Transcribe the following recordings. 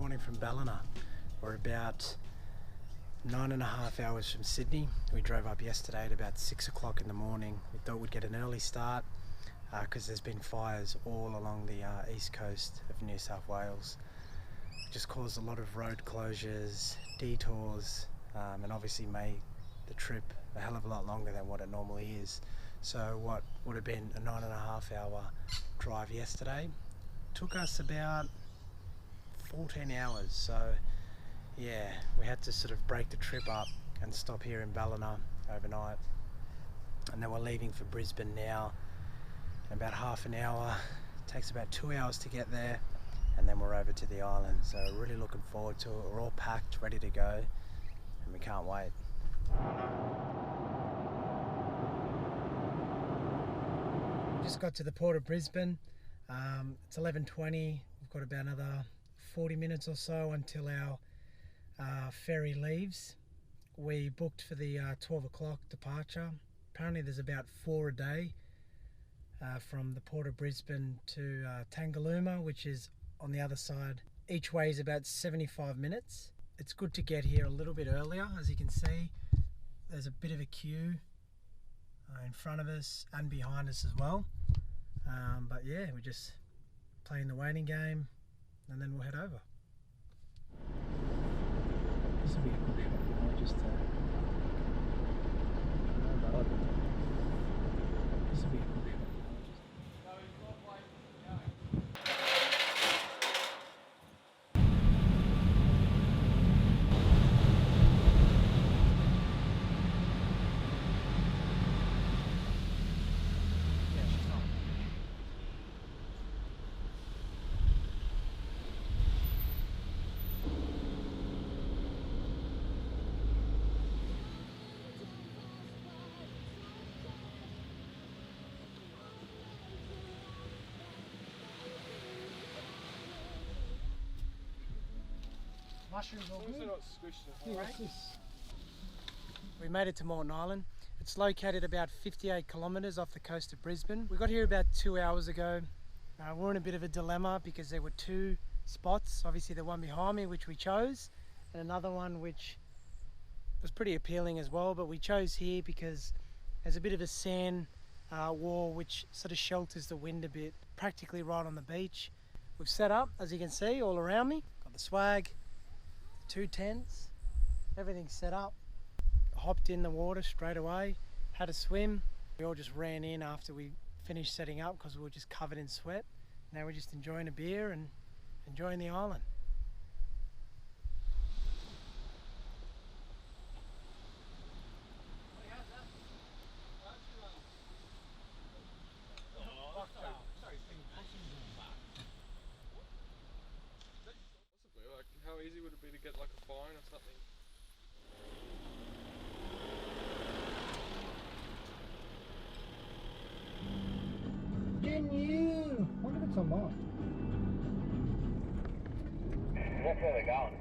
morning from Ballina. We're about 9.5 hours from Sydney. We drove up yesterday at about 6 o'clock in the morning. We thought we'd get an early start because there's been fires all along the east coast of New South Wales. It just caused a lot of road closures, detours, and obviously made the trip a hell of a lot longer than what it normally is. So what would have been a 9.5 hour drive yesterday took us about 14 hours. So yeah, we had to sort of break the trip up and stop here in Ballina overnight, and then we're leaving for Brisbane now in about half an hour. It takes about 2 hours to get there, and then we're over to the island. So really looking forward to it. We're all packed, ready to go, and we can't wait. Just got to the port of Brisbane. It's 11:20. We've got about another 40 minutes or so until our ferry leaves. We booked for the 12 o'clock departure. Apparently there's about 4 a day from the port of Brisbane to Tangalooma, which is on the other side. Each way is about 75 minutes. It's good to get here a little bit earlier. As you can see, there's a bit of a queue in front of us and behind us as well. But yeah, we're just playing the waiting game, and then we'll head over. This will be a good shot, you know, just to... This will be a good shot. Mushrooms all good. Not squished, right? We made it to Moreton Island. It's located about 58 kilometres off the coast of Brisbane. We got here about 2 hours ago. We're in a bit of a dilemma because there were two spots. Obviously the one behind me, which we chose, and another one which was pretty appealing as well, but we chose here because there's a bit of a sand wall which sort of shelters the wind a bit, practically right on the beach. We've set up, as you can see, all around me. Got the swag, 2 tents, everything's set up. Hopped in the water straight away, had a swim. We all just ran in after we finished setting up because we were just covered in sweat. Now we're just enjoying a beer and enjoying the island. How easy would it be to get like a fine or something? Can you? I wonder if it's unlocked. That's where they're going.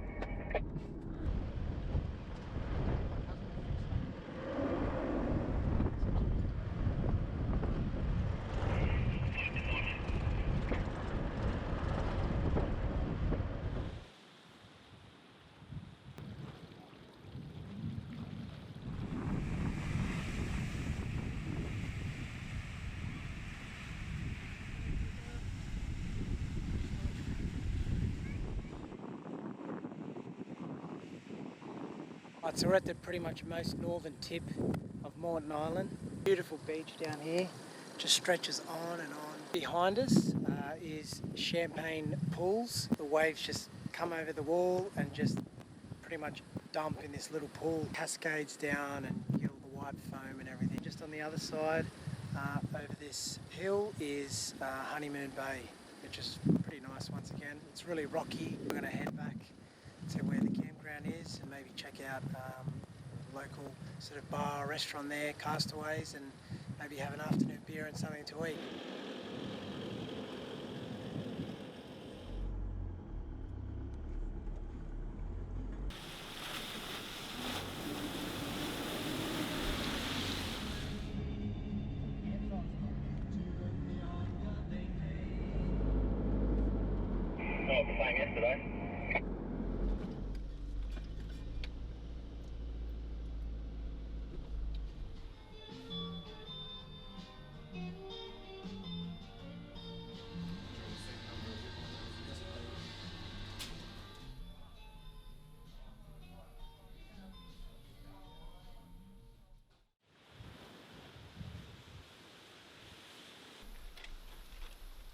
Right, so we're at the pretty much most northern tip of Moreton Island. Beautiful beach down here, just stretches on and on. Behind us is champagne pools. The waves just come over the wall and just pretty much dump in this little pool. Cascades down and you get all the white foam and everything. Just on the other side, over this hill, is Honeymoon Bay, which is pretty nice once again. It's really rocky. We're going to head back to where the campground is and maybe check out local sort of bar or restaurant there, Castaways, and maybe have an afternoon beer and something to eat. Oh, the same yesterday.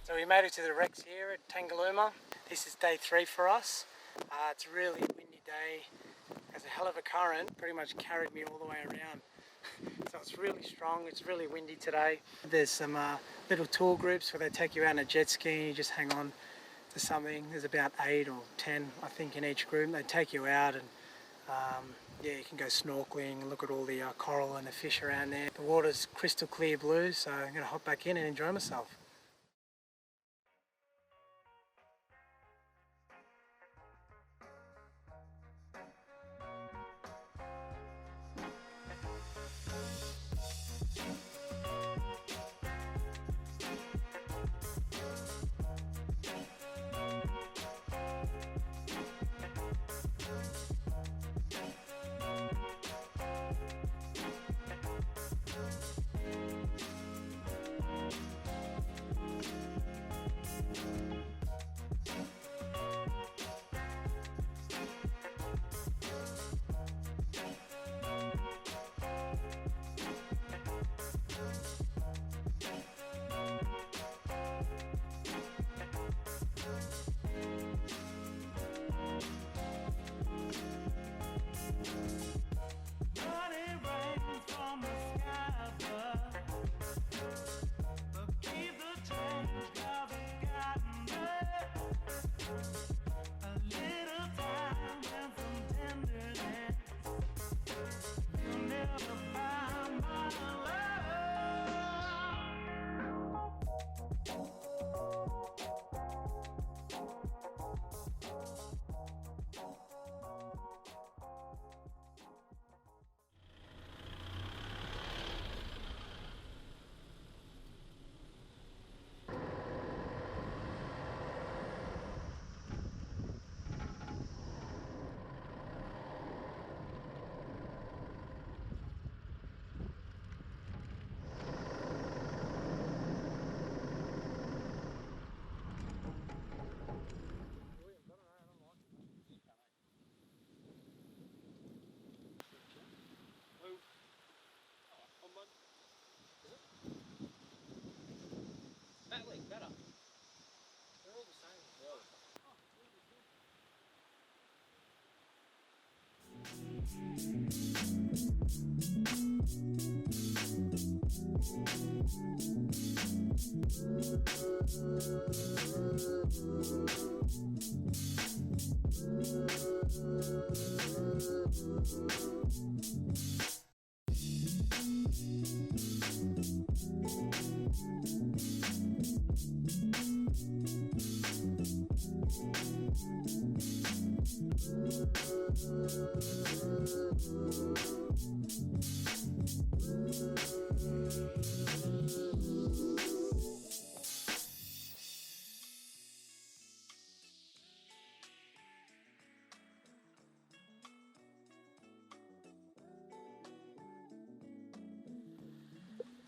So we made it to the wrecks here at Tangalooma. This is day 3 for us. It's a really windy day. There's a hell of a current, pretty much carried me all the way around. So it's really strong, it's really windy today. There's some little tour groups where they take you out on a jet ski and you just hang on to something. There's about 8 or 10 I think in each group. They take you out and yeah, you can go snorkeling and look at all the coral and the fish around there. The water's crystal clear blue, so I'm going to hop back in and enjoy myself.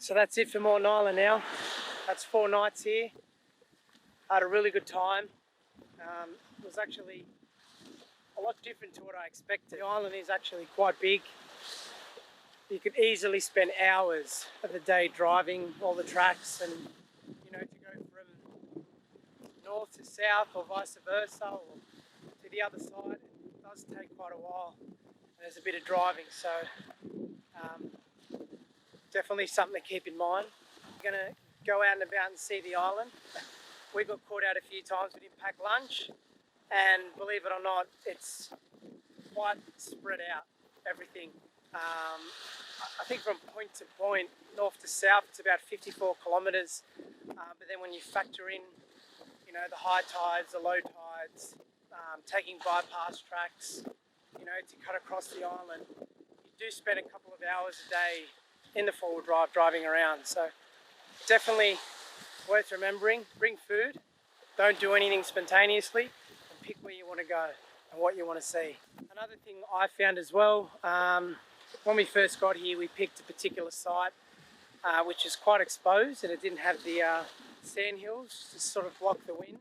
So that's it for Moreton Island now. That's 4 nights here. I had a really good time. It was actually a lot different to what I expected. The island is actually quite big. You could easily spend hours of the day driving all the tracks, and you know, to go from north to south or vice versa or to the other side, it does take quite a while. And there's a bit of driving, so definitely something to keep in mind. We're going to go out and about and see the island. We got caught out a few times, we didn't pack lunch, and believe it or not, it's quite spread out, everything. I think from point to point, north to south, it's about 54 kilometres, but then when you factor in, you know, the high tides, the low tides, taking bypass tracks, you know, to cut across the island, you do spend a couple of hours a day in the four-wheel drive driving around. So definitely worth remembering. Bring food, don't do anything spontaneously, pick where you want to go and what you want to see. Another thing I found as well, when we first got here, we picked a particular site which is quite exposed, and it didn't have the sand hills to sort of block the wind.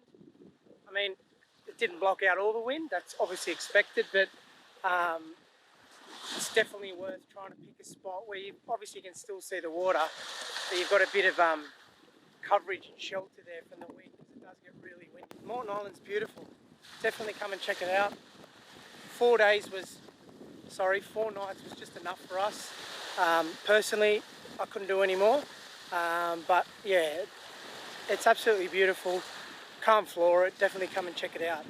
I mean, it didn't block out all the wind, that's obviously expected, but it's definitely worth trying to pick a spot where you obviously can still see the water, but you've got a bit of coverage and shelter there from the wind, because it does get really windy. Moreton Island's beautiful. Definitely come and check it out. 4 nights was just enough for us. Personally, I couldn't do any more, but yeah, it's absolutely beautiful. Can't floor it. Definitely come and check it out.